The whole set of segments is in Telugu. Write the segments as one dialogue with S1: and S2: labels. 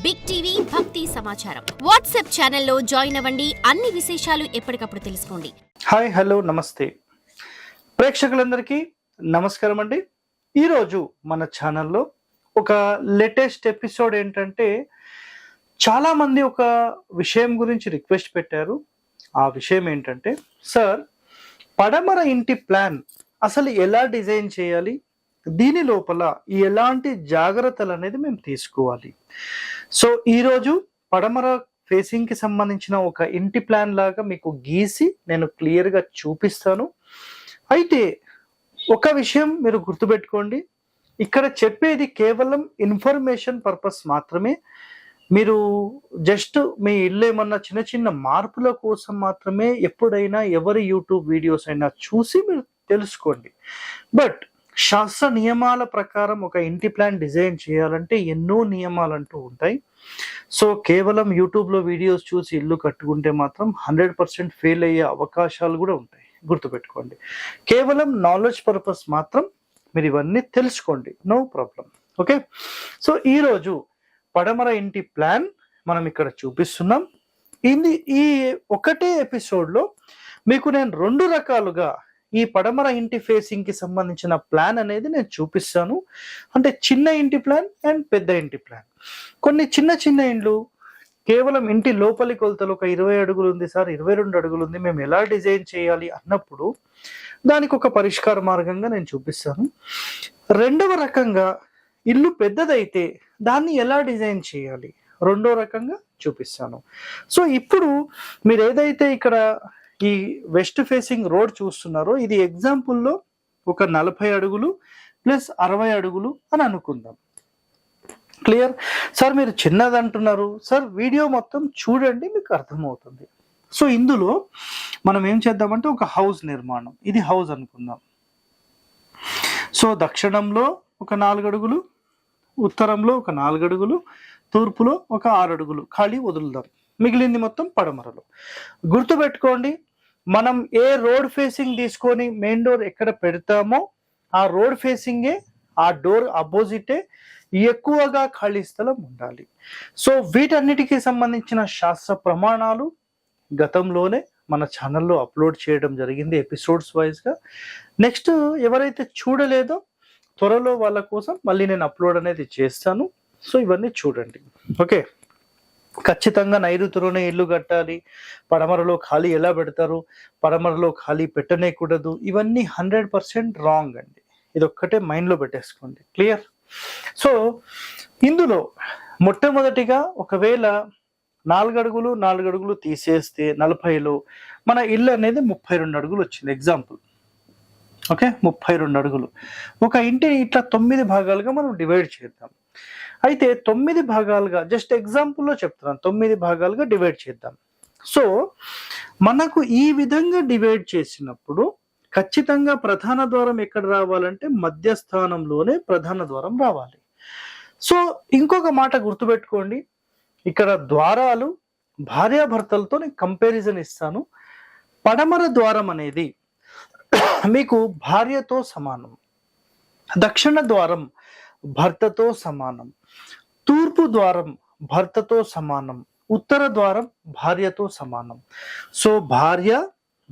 S1: బిగ్ టీవీ భక్తి సమాచారం వాట్సాప్ ఛానల్లో జాయిన్ అవ్వండి. అన్ని విశేషాలు ఎప్పటికప్పుడు తెలుసుకోండి.
S2: హాయ్ హలో నమస్తే ప్రేక్షకులందరికీ నమస్కారం అండి. ఈరోజు మన ఛానల్లో ఒక లేటెస్ట్ ఎపిసోడ్ ఏంటంటే, చాలామంది ఒక విషయం గురించి రిక్వెస్ట్ పెట్టారు. ఆ విషయం ఏంటంటే, సార్ పడమర ఇంటి ప్లాన్ అసలు ఎలా డిజైన్ చేయాలి, దీని లోపల ఎలాంటి జాగ్రత్తలు అనేది మేము తీసుకోవాలి. సో ఈరోజు పడమర ఫేసింగ్కి సంబంధించిన ఒక ఇంటి ప్లాన్ లాగా మీకు గీసి నేను క్లియర్గా చూపిస్తాను. అయితే ఒక విషయం మీరు గుర్తుపెట్టుకోండి, ఇక్కడ చెప్పేది కేవలం ఇన్ఫర్మేషన్ పర్పస్ మాత్రమే. మీరు జస్ట్ మీ ఇల్లు ఏమన్నా చిన్న చిన్న మార్పుల కోసం మాత్రమే ఎప్పుడైనా ఎవరి యూట్యూబ్ వీడియోస్ అయినా చూసి మీరు తెలుసుకోండి. బట్ శాస్త్ర నియమాల ప్రకారం ఒక ఇంటి ప్లాన్ డిజైన్ చేయాలంటే ఎన్నో నియమాలు అంటూ ఉంటాయి. సో కేవలం యూట్యూబ్లో వీడియోస్ చూసి ఇల్లు కట్టుకుంటే మాత్రం 100% ఫెయిల్ అయ్యే అవకాశాలు కూడా ఉంటాయి. గుర్తుపెట్టుకోండి, కేవలం నాలెడ్జ్ పర్పస్ మాత్రం మీరు ఇవన్నీ తెలుసుకోండి, నో ప్రాబ్లం. ఓకే, సో ఈరోజు పడమర ఇంటి ప్లాన్ మనం ఇక్కడ చూపిస్తున్నాం. ఈ ఒకటే ఎపిసోడ్లో మీకు నేను 2 రకాలుగా ఈ పడమర ఇంటి ఫేసింగ్ కి సంబంధించిన ప్లాన్ అనేది నేను చూపిస్తాను. అంటే చిన్న ఇంటి ప్లాన్ అండ్ పెద్ద ఇంటి ప్లాన్. కొన్ని చిన్న చిన్న ఇండ్లు కేవలం ఇంటి లోపలి కొలతలు ఒక 20 అడుగులు ఉంది సార్, 22 అడుగులు ఉంది, మేము ఎలా డిజైన్ చేయాలి అన్నప్పుడు దానికి ఒక పరిష్కార మార్గంగా నేను చూపిస్తాను. రెండవ రకంగా ఇల్లు పెద్దదైతే దాన్ని ఎలా డిజైన్ చేయాలి, రెండో రకంగా చూపిస్తాను. సో ఇప్పుడు మీరు ఏదైతే ఇక్కడ ఈ వెస్ట్ ఫేసింగ్ రోడ్ చూస్తున్నారో, ఇది ఎగ్జాంపుల్లో ఒక 40 అడుగులు ప్లస్ 60 అడుగులు అని అనుకుందాం. Clear sir? మీరు చిన్నది అంటున్నారు సార్, వీడియో మొత్తం చూడండి మీకు అర్థమవుతుంది. సో ఇందులో మనం ఏం చేద్దామంటే, ఒక హౌస్ నిర్మాణం, ఇది హౌస్ అనుకుందాం. సో దక్షిణంలో ఒక 4 అడుగులు, ఉత్తరంలో ఒక 4 అడుగులు, తూర్పులో ఒక 6 అడుగులు ఖాళీ వదులుదాం. మిగిలింది మొత్తం పడమరలో. గుర్తుపెట్టుకోండి, మనం ఏ రోడ్ ఫేసింగ్ తీసుకొని మెయిన్ డోర్ ఎక్కడ పెడతామో ఆ రోడ్ ఫేసింగే, ఆ డోర్ అపోజిటే ఎక్కువగా ఖాళీ స్థలం ఉండాలి. సో వీటన్నిటికీ సంబంధించిన శాస్త్ర ప్రమాణాలు గతంలోనే మన ఛానల్లో అప్లోడ్ చేయడం జరిగింది ఎపిసోడ్స్ వైజ్గా. నెక్స్ట్ ఎవరైతే చూడలేదో త్వరలో వాళ్ళ కోసం మళ్ళీ నేను అప్లోడ్ అనేది చేస్తాను. సో ఇవన్నీ చూడండి. ఓకే, ఖచ్చితంగా నైరుతిలోనే ఇల్లు కట్టాలి, పడమరలో ఖాళీ ఎలా పెడతారు, పడమరలో ఖాళీ పెట్టనేకూడదు, ఇవన్నీ 100% రాంగ్ అండి. ఇది ఒక్కటే మైండ్లో పెట్టేసుకోండి. క్లియర్? సో ఇందులో మొట్టమొదటిగా ఒకవేళ 4 అడుగులు 4 అడుగులు తీసేస్తే 40లో మన ఇల్లు అనేది 32 అడుగులు వచ్చింది ఎగ్జాంపుల్. ఓకే, 32 అడుగులు. ఒక ఇంటిని ఇట్లా 9 భాగాలుగా మనం డివైడ్ చేద్దాం. అయితే 9 భాగాలుగా, జస్ట్ ఎగ్జాంపుల్లో చెప్తున్నాను, 9 భాగాలుగా డివైడ్ చేద్దాం. సో మనకు ఈ విధంగా డివైడ్ చేసినప్పుడు ఖచ్చితంగా ప్రధాన ద్వారం ఎక్కడ రావాలంటే మధ్యస్థానంలోనే ప్రధాన ద్వారం రావాలి. సో ఇంకొక మాట గుర్తుపెట్టుకోండి, ఇక్కడ ద్వారాలు భార్యాభర్తలతో నేను కంపారిజన్ ఇస్తాను. పడమర ద్వారం అనేది మీకు భార్యతో సమానం, దక్షిణ ద్వారం భర్తతో సమానం, తూర్పు ద్వారం భర్తతో సమానం, ఉత్తర ద్వారం భార్యతో సమానం. సో భార్య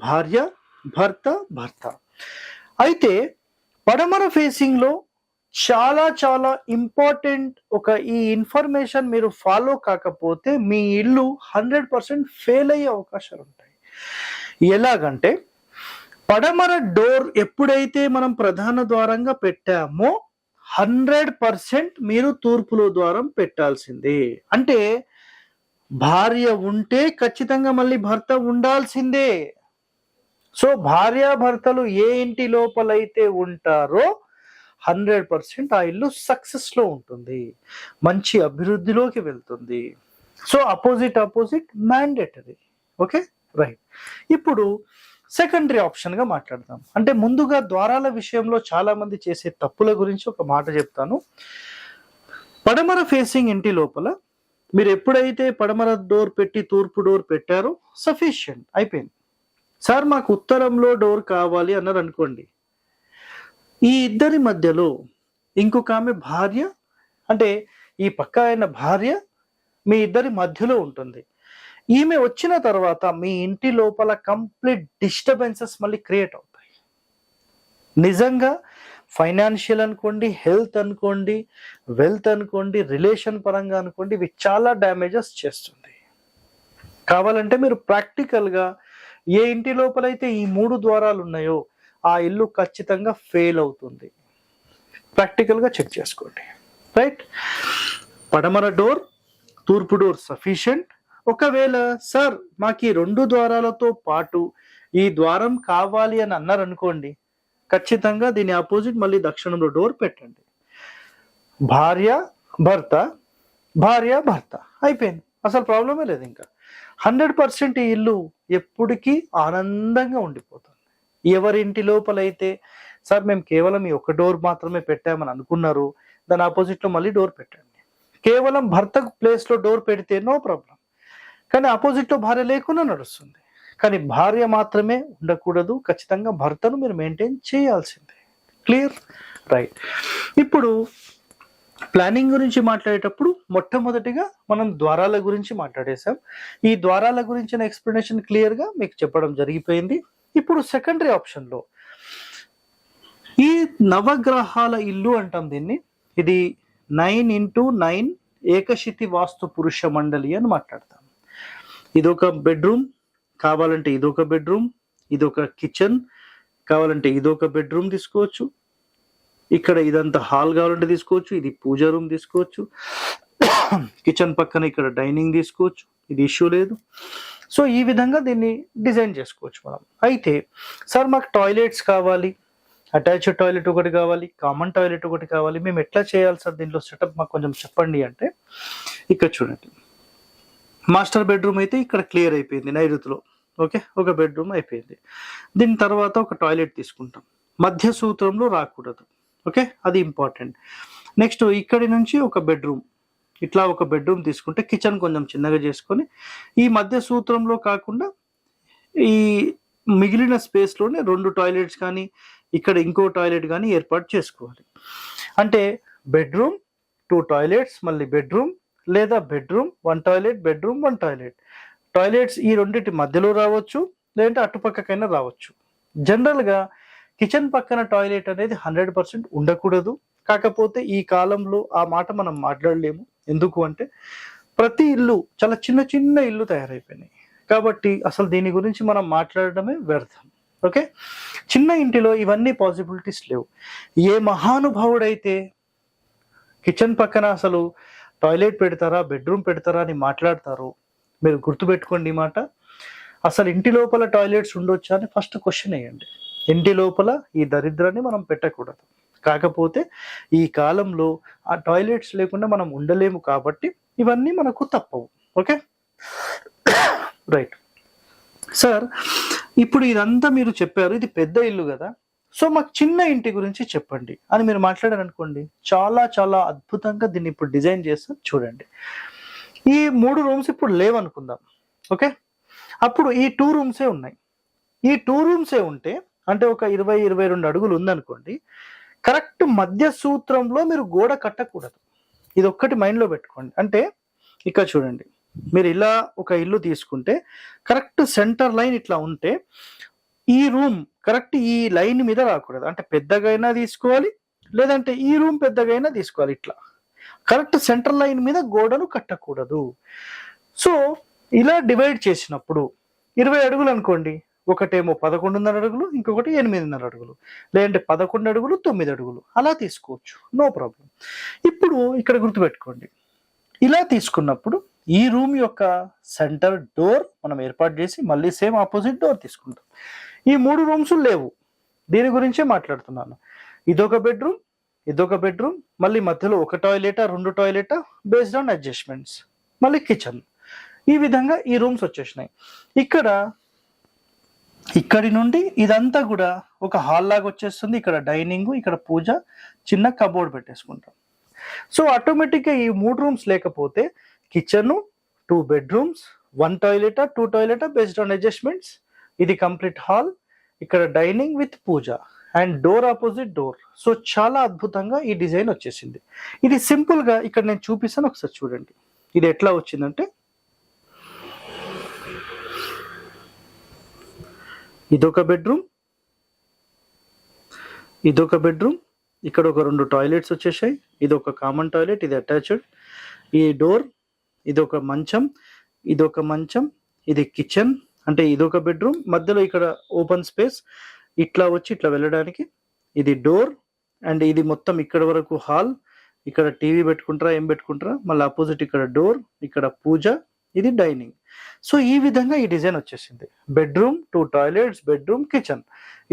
S2: భార్య, భర్త భర్త. అయితే పడమర ఫేసింగ్ లో చాలా చాలా ఇంపార్టెంట్ ఒక ఈ ఇన్ఫర్మేషన్ మీరు ఫాలో కాకపోతే మీ ఇల్లు 100% ఫెయిల్ అయ్యే అవకాశాలు ఉంటాయి. ఎలాగంటే, పడమర డోర్ ఎప్పుడైతే మనం ప్రధాన ద్వారంగా పెట్టామో 100% మీరు తూర్పులో ద్వారం పెట్టాల్సిందే. అంటే భార్య ఉంటే ఖచ్చితంగా మళ్ళీ భర్త ఉండాల్సిందే. సో భార్యాభర్తలు ఏ ఇంటి లోపలైతే ఉంటారో 100% ఆ ఇల్లు సక్సెస్ లో ఉంటుంది, మంచి అభివృద్ధిలోకి వెళ్తుంది. So opposite mandatory. Okay, right. ఇప్పుడు సెకండరీ ఆప్షన్ గా మాట్లాడదాం. అంటే ముందుగా ద్వారాల విషయంలో చాలా మంది చేసే తప్పుల గురించి ఒక మాట చెప్తాను. పడమర ఫేసింగ్ ఇంటి లోపల మీరు ఎప్పుడైతే పడమర డోర్ పెట్టి తూర్పు డోర్ పెట్టారో సఫిషియంట్ అయిపోయింది. సార్ మాకు ఉత్తరంలో డోర్ కావాలి అన్నారు అనుకోండి, ఈ ఇద్దరి మధ్యలో ఇంకొక ఆమె భార్య, అంటే ఈ పక్క ఆయన భార్య, మీ ఇద్దరి మధ్యలో ఉంటుంది. ఈమె వచ్చిన తర్వాత మీ ఇంటి లోపల కంప్లీట్ డిస్టర్బెన్సెస్ మళ్ళీ క్రియేట్ అవుతాయి. నిజంగా ఫైనాన్షియల్ అనుకోండి, హెల్త్ అనుకోండి, వెల్త్ అనుకోండి, రిలేషన్ పరంగా అనుకోండి, ఇవి చాలా డ్యామేజెస్ చేస్తుంది. కావాలంటే మీరు ప్రాక్టికల్గా ఏ ఇంటి లోపలైతే ఈ 3 ద్వారాలు ఉన్నాయో ఆ ఇల్లు ఖచ్చితంగా ఫెయిల్ అవుతుంది. ప్రాక్టికల్గా చెక్ చేసుకోండి. రైట్, పడమర డోర్, తూర్పు డోర్ సఫిషియంట్. ఒకవేళ సార్ మాకు ఈ 2 ద్వారాలతో పాటు ఈ ద్వారం కావాలి అని అన్నారనుకోండి, ఖచ్చితంగా దీని ఆపోజిట్ మళ్ళీ దక్షిణంలో డోర్ పెట్టండి. భార్య భర్త, భార్య భర్త, అయిపోయింది, అసలు ప్రాబ్లమే లేదు. ఇంకా 100% ఈ ఇల్లు ఎప్పటికీ ఆనందంగా ఉండిపోతుంది. ఎవరింటి లోపలైతే సార్ మేము కేవలం ఈ ఒక డోర్ మాత్రమే పెట్టామని అనుకున్నారు, దాని ఆపోజిట్లో మళ్ళీ డోర్ పెట్టండి. కేవలం భర్తకు ప్లేస్లో డోర్ పెడితే నో ప్రాబ్లం, కానీ ఆపోజిట్లో భార్య లేకుండా నడుస్తుంది. కానీ భార్య మాత్రమే ఉండకూడదు, ఖచ్చితంగా భర్తను మీరు మెయింటైన్ చేయాల్సిందే. క్లియర్? రైట్. ఇప్పుడు ప్లానింగ్ గురించి మాట్లాడేటప్పుడు మొట్టమొదటిగా మనం ద్వారాల గురించి మాట్లాడేసాం. ఈ ద్వారాల గురించిన ఎక్స్ప్లెనేషన్ క్లియర్గా మీకు చెప్పడం జరిగిపోయింది. ఇప్పుడు సెకండరీ ఆప్షన్లో ఈ నవగ్రహాల ఇల్లు అంటాం దీన్ని. ఇది 9x9 ఏకశితి వాస్తు పురుష మండలి అని మాట్లాడతాం. ఇదొక బెడ్రూమ్, కావాలంటే ఇదొక బెడ్రూమ్, ఇదొక కిచెన్, కావాలంటే ఇదొక బెడ్రూమ్ తీసుకోవచ్చు. ఇక్కడ ఇదంతా హాల్ కావాలంటే తీసుకోవచ్చు, ఇది పూజా రూమ్ తీసుకోవచ్చు, కిచెన్ పక్కన ఇక్కడ డైనింగ్ తీసుకోవచ్చు, ఇది ఇష్యూ లేదు. సో ఈ విధంగా దీన్ని డిజైన్ చేసుకోవచ్చు మనం. అయితే సార్ మాకు టాయిలెట్స్ కావాలి, అటాచ్డ్ టాయిలెట్ ఒకటి కావాలి, కామన్ టాయిలెట్ ఒకటి కావాలి, మేము ఎట్లా చేయాలి సార్ దీంట్లో సెటప్ మాకు కొంచెం చెప్పండి అంటే, ఇక్కడ చూడండి, మాస్టర్ బెడ్రూమ్ అయితే ఇక్కడ క్లియర్ అయిపోయింది నైరుతిలో. ఓకే, ఒక బెడ్రూమ్ అయిపోయింది. దీని తర్వాత ఒక టాయిలెట్ తీసుకుంటాం, మధ్య సూత్రంలో రాకూడదు. ఓకే, అది ఇంపార్టెంట్. నెక్స్ట్ ఇక్కడి నుంచి ఒక బెడ్రూమ్, ఇట్లా ఒక బెడ్రూమ్ తీసుకుంటే కిచెన్ కొంచెం చిన్నగా చేసుకొని ఈ మధ్య సూత్రంలో కాకుండా ఈ మిగిలిన స్పేస్లోనే 2 టాయిలెట్స్ కానీ ఇక్కడ ఇంకో టాయిలెట్ కానీ ఏర్పాటు చేసుకోవాలి. అంటే బెడ్రూమ్ 2 టాయిలెట్స్, మళ్ళీ బెడ్రూమ్, లేదా bedroom 1 toilet, bedroom 1 toilet. Toilets ఈ రెండింటి మధ్యలో రావచ్చు, లేదంటే అటుపక్కకైనా రావచ్చు. జనరల్గా కిచెన్ పక్కన టాయిలెట్ అనేది 100% ఉండకూడదు. కాకపోతే ఈ కాలంలో ఆ మాట మనం మాట్లాడలేము. ఎందుకు అంటే ప్రతి ఇల్లు చాలా చిన్న చిన్న ఇల్లు తయారైపోయినాయి కాబట్టి అసలు దీని గురించి మనం మాట్లాడడమే వ్యర్థం. ఓకే, చిన్న ఇంటిలో ఇవన్నీ పాసిబిలిటీస్ లేవు. ఏ మహానుభావుడైతే కిచెన్ పక్కన అసలు టాయిలెట్ పెడతారా, బెడ్రూమ్ పెడతారా అని మాట్లాడతారో మీరు గుర్తుపెట్టుకోండి ఈ మాట. అసలు ఇంటి లోపల టాయిలెట్స్ ఉండొచ్చా అని ఫస్ట్ క్వశ్చన్ వేయండి. ఇంటి లోపల ఈ దరిద్రాన్ని మనం పెట్టకూడదు. కాకపోతే ఈ కాలంలో ఆ టాయిలెట్స్ లేకుండా మనం ఉండలేము కాబట్టి ఇవన్నీ మనకు తప్పవు. Okay, right. సార్ ఇప్పుడు ఇదంతా మీరు చెప్పారు, ఇది పెద్ద ఇల్లు కదా, సో మాకు చిన్న ఇంటి గురించి చెప్పండి అని మీరు మాట్లాడారు అనుకోండి, చాలా చాలా అద్భుతంగా దీన్ని ఇప్పుడు డిజైన్ చేస్తాం. చూడండి, ఈ 3 రూమ్స్ ఇప్పుడు లేవనుకుందాం. ఓకే, అప్పుడు ఈ 2 రూమ్సే ఉన్నాయి. ఈ 2 రూమ్సే ఉంటే అంటే ఒక 20-22 అడుగులు ఉందనుకోండి, కరెక్ట్ మధ్య సూత్రంలో మీరు గోడ కట్టకూడదు. ఇది ఒక్కటి మైండ్లో పెట్టుకోండి. అంటే ఇక్కడ చూడండి, మీరు ఇలా ఒక ఇల్లు తీసుకుంటే కరెక్ట్ సెంటర్ లైన్ ఇట్లా ఉంటే ఈ రూమ్ కరెక్ట్ ఈ లైన్ మీద రాకూడదు. అంటే పెద్దగా అయినా తీసుకోవాలి, లేదంటే ఈ రూమ్ పెద్దగా అయినా తీసుకోవాలి. ఇట్లా కరెక్ట్ సెంటర్ లైన్ మీద గోడను కట్టకూడదు. సో ఇలా డివైడ్ చేసినప్పుడు 20 అడుగులు అనుకోండి, ఒకటేమో 11.5 అడుగులు, ఇంకొకటి 8.5 అడుగులు, లేదంటే 11 అడుగులు 9 అడుగులు, అలా తీసుకోవచ్చు, నో ప్రాబ్లం. ఇప్పుడు ఇక్కడ గుర్తుపెట్టుకోండి, ఇలా తీసుకున్నప్పుడు ఈ రూమ్ యొక్క సెంటర్ డోర్ మనం ఏర్పాటు చేసి మళ్ళీ సేమ్ ఆపోజిట్ డోర్ తీసుకుంటాం. ఈ 3 రూమ్స్ లేవు, దీని గురించే మాట్లాడుతున్నాను. ఇదొక బెడ్రూమ్, ఇదొక బెడ్రూమ్, మళ్ళీ మధ్యలో ఒక టాయిలెటా 2 టాయిలెటా బేస్డ్ ఆన్ అడ్జస్ట్మెంట్స్, మళ్ళీ కిచెన్. ఈ విధంగా ఈ రూమ్స్ వచ్చేసినాయి. ఇక్కడి నుండి ఇదంతా కూడా ఒక హాల్ లాగా వచ్చేస్తుంది. ఇక్కడ డైనింగ్, ఇక్కడ పూజ, చిన్న కబోర్డ్ పెట్టేసుకుంటాం. సో ఆటోమేటిక్గా ఈ 3 రూమ్స్ లేకపోతే కిచెన్, 2 బెడ్రూమ్స్, 1 టాయిలెటా 2 టాయిలెటా బేస్డ్ ఆన్ అడ్జస్ట్మెంట్స్, ఇది కంప్లీట్ హాల్, ఇక్కడ dining with puja and door opposite door. So చాలా అద్భుతంగా ఈ డిజైన్ వచ్చేసింది. ఇది సింపుల్గా ఇక్కడ నేను చూపిస్తాను, ఒకసారి చూడండి. ఇది ఎట్లా వచ్చిందంటే ఇదొక బెడ్రూమ్, ఇదొక బెడ్రూమ్, ఇక్కడ ఒక 2 టాయిలెట్స్ వచ్చేసాయి, ఇది ఒక కామన్ టాయిలెట్, ఇది అటాచ్డ్, ఈ డోర్, ఇదొక మంచం, ఇదొక మంచం, ఇది కిచెన్, అంటే ఇదొక బెడ్రూమ్, మధ్యలో ఇక్కడ ఓపెన్ స్పేస్ ఇట్లా వచ్చి ఇట్లా వెళ్ళడానికి, ఇది డోర్, అండ్ ఇది మొత్తం ఇక్కడ వరకు హాల్, ఇక్కడ టీవీ పెట్టుకుంటారా ఏం పెట్టుకుంటారా, మళ్ళీ ఆపోజిట్ ఇక్కడ డోర్, ఇక్కడ పూజ, ఇది డైనింగ్. సో ఈ విధంగా ఈ డిజైన్ వచ్చేసింది. బెడ్రూమ్, 2 టాయిలెట్స్, బెడ్రూమ్, కిచెన్,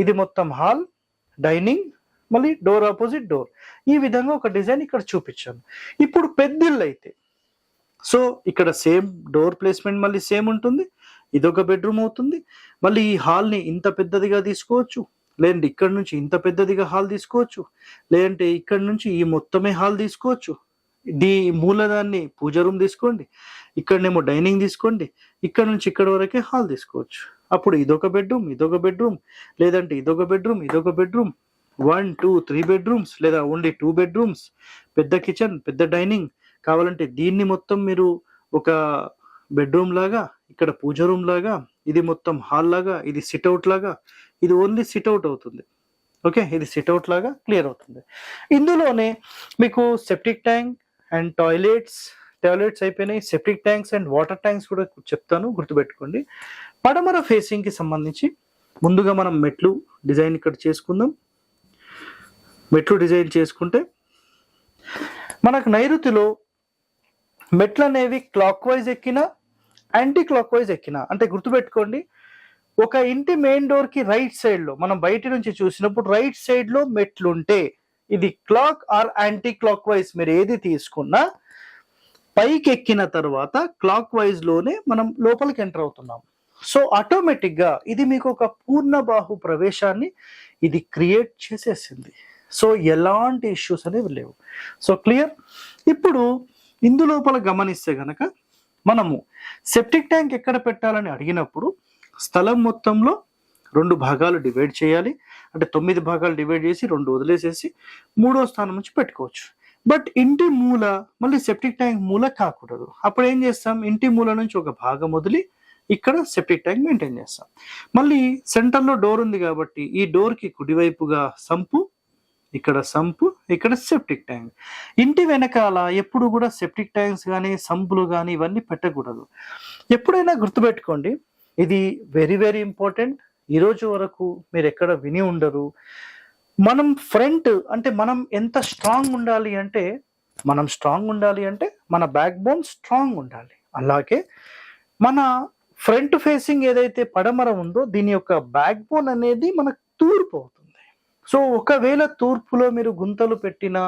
S2: ఇది మొత్తం హాల్, డైనింగ్, మళ్ళీ డోర్ ఆపోజిట్ డోర్. ఈ విధంగా ఒక డిజైన్ ఇక్కడ చూపించాను. ఇప్పుడు పెద్దిల్లు అయితే సో ఇక్కడ సేమ్ డోర్ ప్లేస్మెంట్ మళ్ళీ సేమ్ ఉంటుంది, ఇదొక బెడ్రూమ్ అవుతుంది, మళ్ళీ ఈ హాల్ని ఇంత పెద్దదిగా తీసుకోవచ్చు, లేదంటే ఇక్కడ నుంచి ఇంత పెద్దదిగా హాల్ తీసుకోవచ్చు, లేదంటే ఇక్కడ నుంచి ఈ మొత్తమే హాల్ తీసుకోవచ్చు, మూలదాన్ని పూజ రూమ్ తీసుకోండి, ఇక్కడనేమో డైనింగ్ తీసుకోండి, ఇక్కడ నుంచి ఇక్కడ వరకే హాల్ తీసుకోవచ్చు. అప్పుడు ఇదొక బెడ్రూమ్, ఇదొక బెడ్రూమ్, లేదంటే ఇదొక బెడ్రూమ్, ఇదొక బెడ్రూమ్, 1, 2, 3 బెడ్రూమ్స్, లేదా ఓన్లీ 2 బెడ్రూమ్స్, పెద్ద కిచెన్, పెద్ద డైనింగ్. కావాలంటే దీన్ని మొత్తం మీరు ఒక బెడ్రూమ్ లాగా, ఇక్కడ పూజ రూమ్ లాగా, ఇది మొత్తం హాల్ లాగా, ఇది సిట్అవుట్ లాగా, ఇది ఓన్లీ సిట్అవుట్ అవుతుంది. ఓకే, ఇది సిట్అవుట్ లాగా క్లియర్ అవుతుంది. ఇందులోనే మీకు సెప్టిక్ ట్యాంక్ అండ్ టాయిలెట్స్ అయిపోయినాయి, septic tanks and water tanks కూడా చెప్తాను, గుర్తుపెట్టుకోండి. పడమర ఫేసింగ్ కి సంబంధించి ముందుగా మనం మెట్లు డిజైన్ ఇక్కడ చేసుకుందాం. మెట్లు డిజైన్ చేసుకుంటే మనకు నైరుతిలో మెట్లు అనేవి క్లాక్ వైజ్ ఎక్కినా యాంటీ క్లాక్ వైజ్ ఎక్కినా, అంటే గుర్తుపెట్టుకోండి, ఒక ఇంటి మెయిన్ డోర్ కి రైట్ సైడ్ లో మనం బయట నుంచి చూసినప్పుడు రైట్ సైడ్ లో మెట్లు ఉంటే ఇది clock or anti clockwise మీరు ఏది తీసుకున్నా పైకి ఎక్కిన తర్వాత క్లాక్ వైజ్ లోనే మనం లోపలికి ఎంటర్ అవుతున్నాం. సో ఆటోమేటిక్ గా ఇది మీకు ఒక పూర్ణ బాహు ప్రవేశాన్ని ఇది క్రియేట్ చేసేసింది. సో ఎలాంటి ఇష్యూస్ అనేవి లేవు. So clear. ఇప్పుడు ఇందు లోపల గమనిస్తే గనక మనము సెప్టిక్ ట్యాంక్ ఎక్కడ పెట్టాలని అడిగినప్పుడు స్థలం మొత్తంలో 2 భాగాలు డివైడ్ చేయాలి. అంటే 9 భాగాలు డివైడ్ చేసి 2 వదిలేసేసి 3వ స్థానం నుంచి పెట్టుకోవచ్చు. బట్ ఇంటి మూల మళ్ళీ సెప్టిక్ ట్యాంక్ మూల కాకూడదు. అప్పుడు ఏం చేస్తాం, ఇంటి మూల నుంచి ఒక భాగం వదిలి ఇక్కడ సెప్టిక్ ట్యాంక్ మెయింటైన్ చేస్తాం. మళ్ళీ సెంటర్లో డోర్ ఉంది కాబట్టి ఈ డోర్కి కుడివైపుగా సంపు, ఇక్కడ సంపు, ఇక్కడ సెప్టిక్ ట్యాంక్. ఇంటి వెనకాల ఎప్పుడు కూడా సెప్టిక్ ట్యాంక్స్ కానీ సంపులు కానీ ఇవన్నీ పెట్టకూడదు. ఎప్పుడైనా గుర్తుపెట్టుకోండి, ఇది వెరీ వెరీ ఇంపార్టెంట్. ఈరోజు వరకు మీరు ఎక్కడ విని ఉండరు. మనం ఫ్రంట్ అంటే మనం ఎంత స్ట్రాంగ్ ఉండాలి అంటే మన బ్యాక్ బోన్ స్ట్రాంగ్ ఉండాలి. అలాగే మన ఫ్రంట్ ఫేసింగ్ ఏదైతే పడమర ఉందో దీని యొక్క బ్యాక్ బోన్ అనేది మనకు తూర్పు అవుతుంది. సో ఒకవేళ తూర్పులో మీరు గుంతలు పెట్టినా,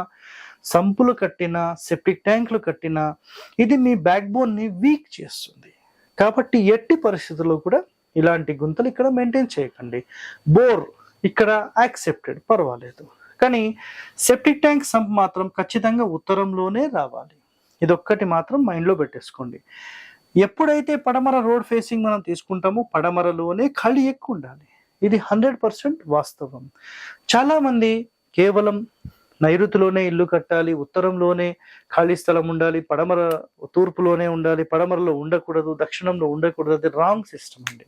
S2: సంపులు కట్టినా, సెప్టిక్ ట్యాంకులు కట్టినా ఇది మీ బ్యాక్ బోన్ ని వీక్ చేస్తుంది. కాబట్టి ఎట్టి పరిస్థితుల్లో కూడా ఇలాంటి గుంతలు ఇక్కడ మెయింటైన్ చేయకండి. బోర్ ఇక్కడ యాక్సెప్టెడ్, పర్వాలేదు, కానీ సెప్టిక్ ట్యాంక్ సంప్ మాత్రం ఖచ్చితంగా ఉత్తరంలోనే రావాలి. ఇదొక్కటి మాత్రం మైండ్లో పెట్టేసుకోండి. ఎప్పుడైతే పడమర రోడ్ ఫేసింగ్ మనం తీసుకుంటామో పడమరలోనే ఖాళీ ఎక్కువ ఉండాలి. ఇది 100% వాస్తవం. చాలా మంది కేవలం నైరుతిలోనే ఇల్లు కట్టాలి, ఉత్తరంలోనే ఖాళీ స్థలం ఉండాలి, తూర్పులోనే ఉండాలి, పడమరలో ఉండకూడదు, దక్షిణంలో ఉండకూడదు. అది రాంగ్ సిస్టమ్ అండి.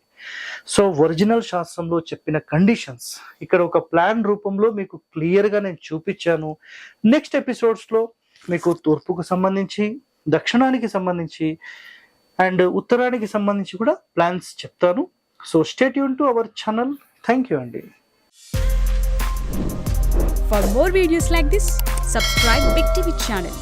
S2: సో ఒరిజినల్ శాస్త్రంలో చెప్పిన కండిషన్స్ ఇక్కడ ఒక ప్లాన్ రూపంలో మీకు క్లియర్గా నేను చూపించాను. నెక్స్ట్ ఎపిసోడ్స్లో మీకు తూర్పుకు సంబంధించి, దక్షిణానికి సంబంధించి అండ్ ఉత్తరానికి సంబంధించి కూడా ప్లాన్స్ చెప్తాను. So stay tune to our channel. Thank you అండి.
S3: For more videos like this, subscribe Big TV channel.